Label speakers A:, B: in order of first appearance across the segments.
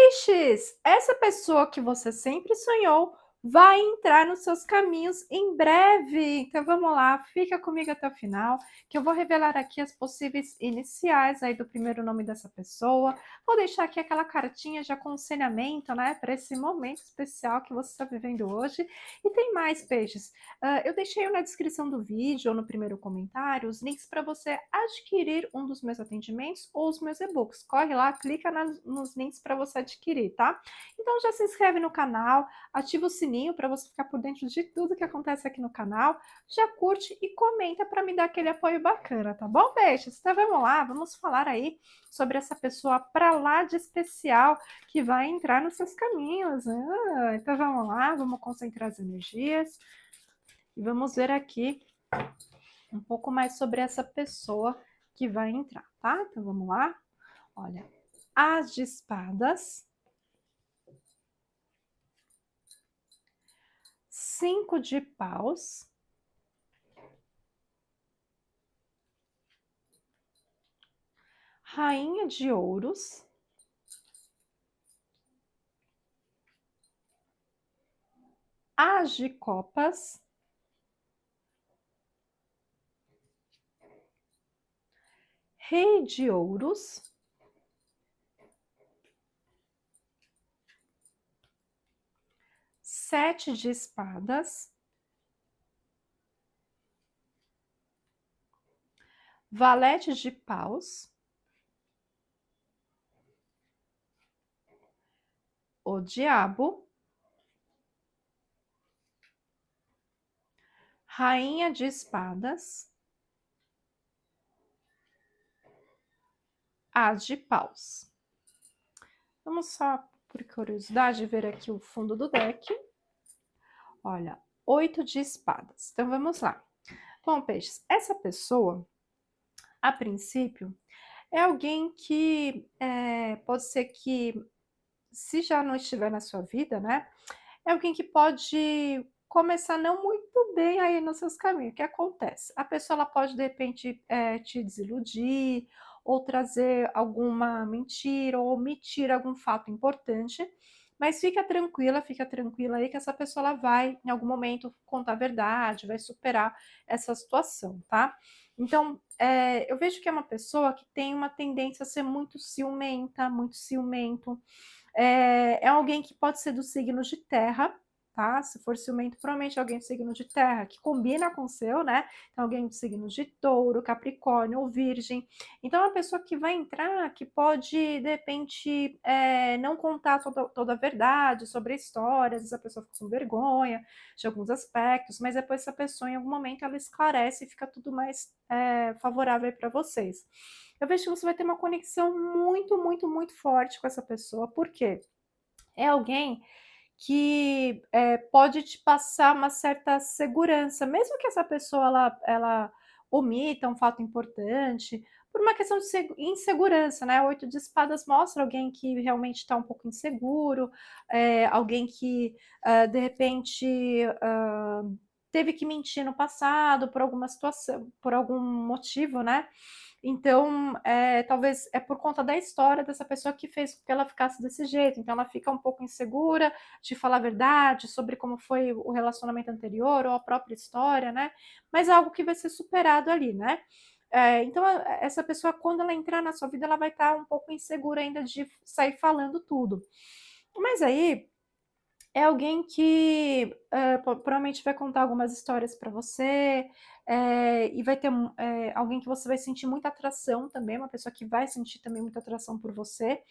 A: Peixes, essa pessoa que você sempre sonhou vai entrar nos seus caminhos em breve. Então vamos lá, fica comigo até o final, que eu vou revelar aqui as possíveis iniciais aí do primeiro nome dessa pessoa. Vou deixar aqui aquela cartinha de aconselhamento, né, para esse momento especial que você está vivendo hoje. E tem mais, peixes. Eu deixei na descrição do vídeo ou no primeiro comentário os links para você adquirir um dos meus atendimentos ou os meus e-books. Corre lá, clica nos links para você adquirir, tá? Então já se inscreve no canal, ativa o sininho para você ficar por dentro de tudo que acontece aqui no canal, já curte e comenta para me dar aquele apoio bacana, tá bom, peixes? Então vamos lá, vamos falar aí sobre essa pessoa para lá de especial que vai entrar nos seus caminhos. Então vamos lá, vamos concentrar as energias e vamos ver aqui um pouco mais sobre essa pessoa que vai entrar, tá? Então vamos lá. Olha, As de espadas, 5 de paus, rainha de ouros, as de copas, rei de ouros, sete de espadas, valete de paus, o diabo, rainha de espadas, as de paus. Vamos só, por curiosidade, ver aqui o fundo do deck. Olha, 8 de espadas. Então vamos lá. Bom, peixes, essa pessoa, a princípio, é alguém que pode ser que, se já não estiver na sua vida, né? É alguém que pode começar não muito bem aí nos seus caminhos. O que acontece? A pessoa ela pode, de repente, te desiludir, ou trazer alguma mentira, ou omitir algum fato importante. Mas fica tranquila aí que essa pessoa ela vai, em algum momento, contar a verdade, vai superar essa situação, tá? Então, eu vejo que é uma pessoa que tem uma tendência a ser muito ciumenta, muito ciumento, é alguém que pode ser do signo de terra, tá? Se for ciumento, provavelmente alguém do signo de terra, que combina com o seu, né? Então, alguém do signo de touro, capricórnio ou virgem. Então, é uma pessoa que vai entrar, que pode, de repente, não contar toda a verdade sobre a história, às vezes a pessoa fica com vergonha de alguns aspectos, mas depois essa pessoa, em algum momento, ela esclarece e fica tudo mais favorável para vocês. Eu vejo que você vai ter uma conexão muito, muito, muito forte com essa pessoa. Por quê? É alguém que pode te passar uma certa segurança, mesmo que essa pessoa ela omita um fato importante, por uma questão de insegurança, né? Oito de espadas mostra alguém que realmente está um pouco inseguro, alguém que de repente teve que mentir no passado por alguma situação, por algum motivo, né? Então, talvez é por conta da história dessa pessoa que fez com que ela ficasse desse jeito. Então, ela fica um pouco insegura de falar a verdade sobre como foi o relacionamento anterior ou a própria história, né? Mas é algo que vai ser superado ali, né? Então, essa pessoa, quando ela entrar na sua vida, ela vai estar um pouco insegura ainda de sair falando tudo. Mas aí, é alguém que provavelmente vai contar algumas histórias para você, e vai ter alguém que você vai sentir muita atração também, uma pessoa que vai sentir também muita atração por você,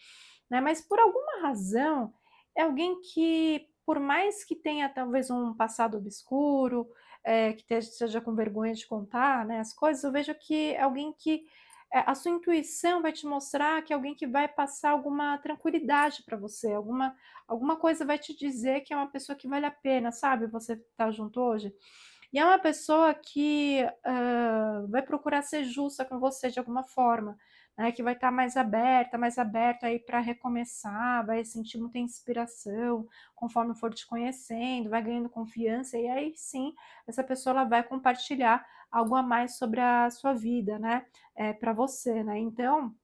A: né? Mas por alguma razão, é alguém que, por mais que tenha talvez um passado obscuro, que esteja com vergonha de contar, né, as coisas, eu vejo que é alguém que a sua intuição vai te mostrar que é alguém que vai passar alguma tranquilidade para você, alguma coisa vai te dizer que é uma pessoa que vale a pena, sabe, você estar junto hoje. E é uma pessoa que vai procurar ser justa com você de alguma forma, né, que vai estar mais aberta aí para recomeçar, vai sentir muita inspiração conforme for te conhecendo, vai ganhando confiança, e aí sim, essa pessoa ela vai compartilhar algo a mais sobre a sua vida, né, para você, né. Então,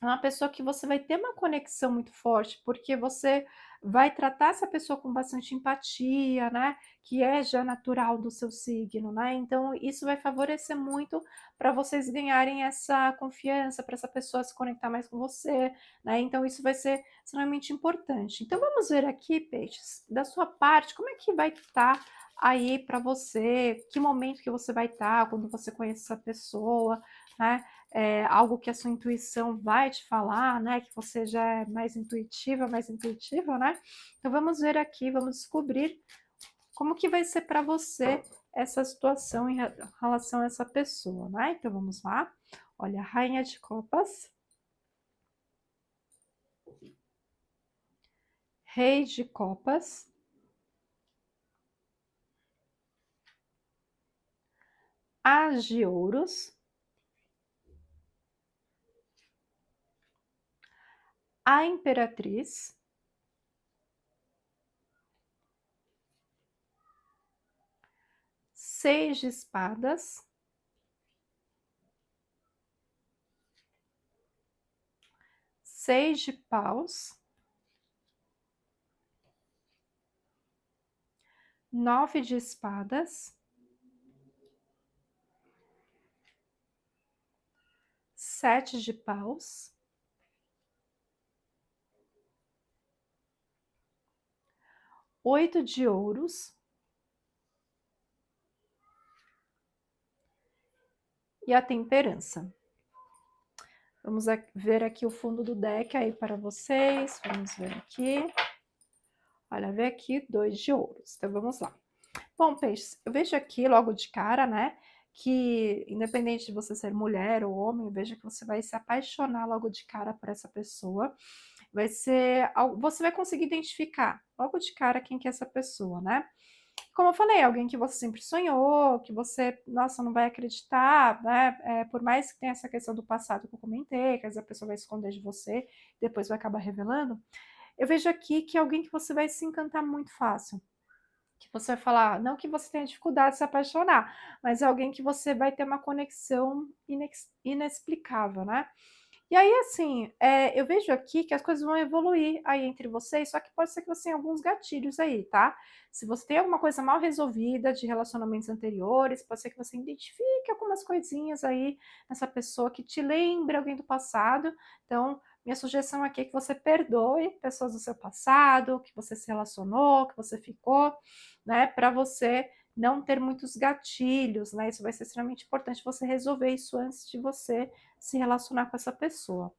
A: é uma pessoa que você vai ter uma conexão muito forte, porque você vai tratar essa pessoa com bastante empatia, né, que é já natural do seu signo, né, então isso vai favorecer muito para vocês ganharem essa confiança, para essa pessoa se conectar mais com você, né, então isso vai ser extremamente importante. Então vamos ver aqui, peixes, da sua parte, como é que vai estar aí para você, que momento que você vai estar quando você conhece essa pessoa, né, algo que a sua intuição vai te falar, né, que você já é mais intuitiva, né. Então vamos ver aqui, vamos descobrir como que vai ser para você essa situação em relação a essa pessoa, né. Então vamos lá, olha, rainha de copas, rei de copas, as de ouros, a imperatriz, seis de espadas, seis de paus, 9 de espadas, 7 de paus, 8 de ouros e a temperança. Vamos ver aqui o fundo do deck aí para vocês. Vamos ver aqui. Olha, vê aqui 2 de ouros. Então vamos lá. Bom, peixes, eu vejo aqui logo de cara, né, que independente de você ser mulher ou homem, eu vejo que você vai se apaixonar logo de cara por essa pessoa. Vai ser, você vai conseguir identificar logo de cara quem que é essa pessoa, né? Como eu falei, alguém que você sempre sonhou, que você, nossa, não vai acreditar, né? Por mais que tenha essa questão do passado que eu comentei, que às vezes a pessoa vai esconder de você, depois vai acabar revelando. Eu vejo aqui que é alguém que você vai se encantar muito fácil. Que você vai falar, não que você tenha dificuldade de se apaixonar, mas é alguém que você vai ter uma conexão inexplicável, né? E aí, assim, eu vejo aqui que as coisas vão evoluir aí entre vocês, só que pode ser que você tenha alguns gatilhos aí, tá? Se você tem alguma coisa mal resolvida de relacionamentos anteriores, pode ser que você identifique algumas coisinhas aí nessa pessoa que te lembre alguém do passado. Então, minha sugestão aqui é que você perdoe pessoas do seu passado, que você se relacionou, que você ficou, né? Para você não ter muitos gatilhos, né? Isso vai ser extremamente importante você resolver isso antes de você se relacionar com essa pessoa.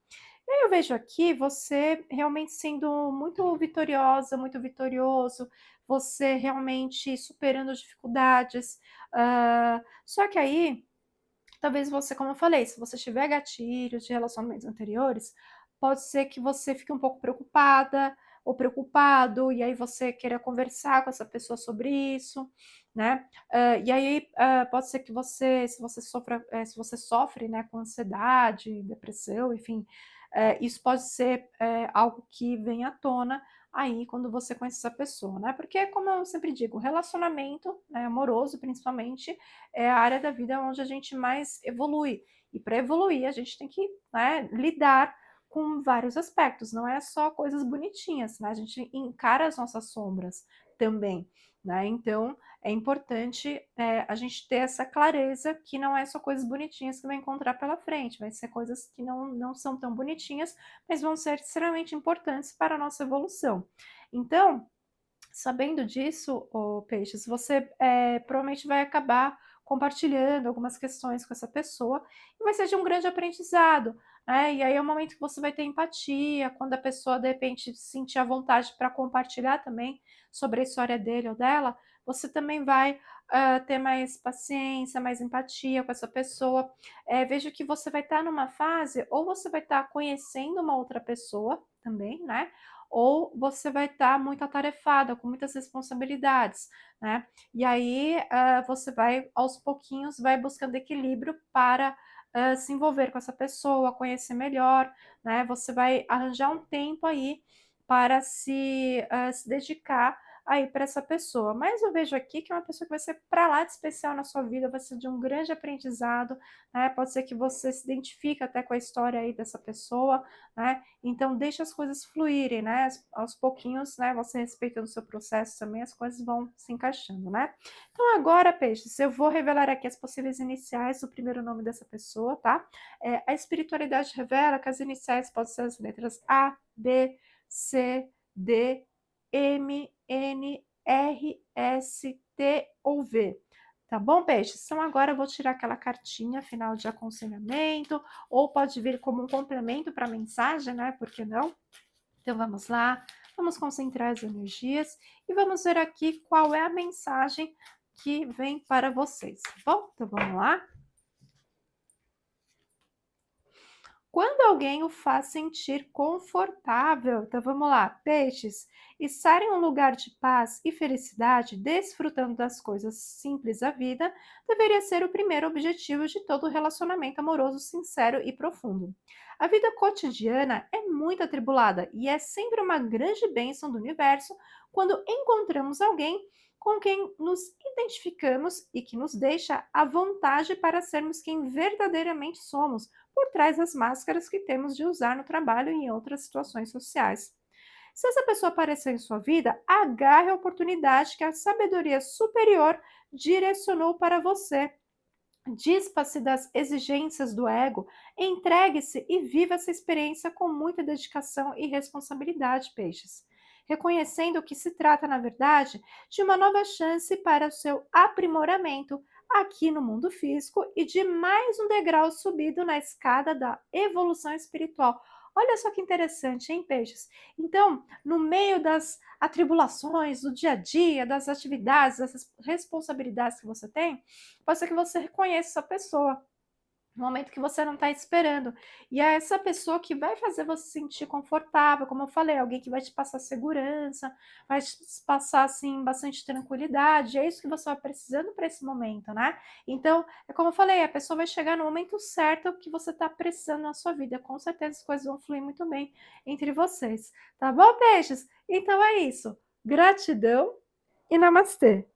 A: E aí eu vejo aqui você realmente sendo muito vitoriosa, muito vitorioso, você realmente superando as dificuldades. Só que aí, talvez você, como eu falei, se você tiver gatilhos de relacionamentos anteriores, pode ser que você fique um pouco preocupada ou preocupado, e aí você queira conversar com essa pessoa sobre isso, né? E aí pode ser que você, se você sofre, né, com ansiedade, depressão, enfim, isso pode ser algo que vem à tona aí quando você conhece essa pessoa, né? Porque, como eu sempre digo, relacionamento, né, amoroso principalmente, é a área da vida onde a gente mais evolui. E para evoluir, a gente tem que, né, lidar com vários aspectos, não é só coisas bonitinhas, né? A gente encara as nossas sombras também, né? Então é importante a gente ter essa clareza que não é só coisas bonitinhas que vai encontrar pela frente, vai ser coisas que não são tão bonitinhas, mas vão ser extremamente importantes para a nossa evolução. Então, sabendo disso, Peixes, você provavelmente vai acabar compartilhando algumas questões com essa pessoa e vai ser de um grande aprendizado, né? E aí é o momento que você vai ter empatia, quando a pessoa de repente sentir a vontade para compartilhar também sobre a história dele ou dela, você também vai ter mais paciência, mais empatia com essa pessoa. Vejo que você vai estar numa fase, ou você vai estar conhecendo uma outra pessoa também, né? Ou você vai estar muito atarefada, com muitas responsabilidades, né? E aí você vai, aos pouquinhos, vai buscando equilíbrio para se envolver com essa pessoa, conhecer melhor, né? Você vai arranjar um tempo aí para se dedicar aí para essa pessoa. Mas eu vejo aqui que é uma pessoa que vai ser para lá de especial na sua vida, vai ser de um grande aprendizado, né? Pode ser que você se identifique até com a história aí dessa pessoa, né? Então deixa as coisas fluírem, né? Aos pouquinhos, né? Você respeitando o seu processo também, as coisas vão se encaixando, né? Então agora, peixes, eu vou revelar aqui as possíveis iniciais do primeiro nome dessa pessoa, tá? A espiritualidade revela que as iniciais podem ser as letras A, B, C, D, M, N, R, S, T ou V. Tá bom, peixes? Então agora eu vou tirar aquela cartinha final de aconselhamento, ou pode vir como um complemento para a mensagem, né? Por que não? Então vamos lá, vamos concentrar as energias e vamos ver aqui qual é a mensagem que vem para vocês, tá bom? Então vamos lá. Quando alguém o faz sentir confortável, então vamos lá, peixes, estar em um lugar de paz e felicidade, desfrutando das coisas simples da vida, deveria ser o primeiro objetivo de todo relacionamento amoroso sincero e profundo. A vida cotidiana é muito atribulada e é sempre uma grande bênção do universo quando encontramos alguém com quem nos identificamos e que nos deixa à vontade para sermos quem verdadeiramente somos por trás das máscaras que temos de usar no trabalho e em outras situações sociais. Se essa pessoa aparecer em sua vida, agarre a oportunidade que a sabedoria superior direcionou para você. Dispa-se das exigências do ego, entregue-se e viva essa experiência com muita dedicação e responsabilidade, peixes. Reconhecendo que se trata, na verdade, de uma nova chance para o seu aprimoramento aqui no mundo físico e de mais um degrau subido na escada da evolução espiritual. Olha só que interessante, hein, peixes? Então, no meio das atribulações do dia a dia, das atividades, das responsabilidades que você tem, pode ser que você reconheça essa pessoa no momento que você não está esperando. E é essa pessoa que vai fazer você se sentir confortável, como eu falei, alguém que vai te passar segurança, vai te passar assim bastante tranquilidade. É isso que você vai precisando para esse momento, né? Então, é como eu falei, a pessoa vai chegar no momento certo que você está precisando na sua vida. Com certeza as coisas vão fluir muito bem entre vocês. Tá bom, peixes? Então é isso. Gratidão e namastê.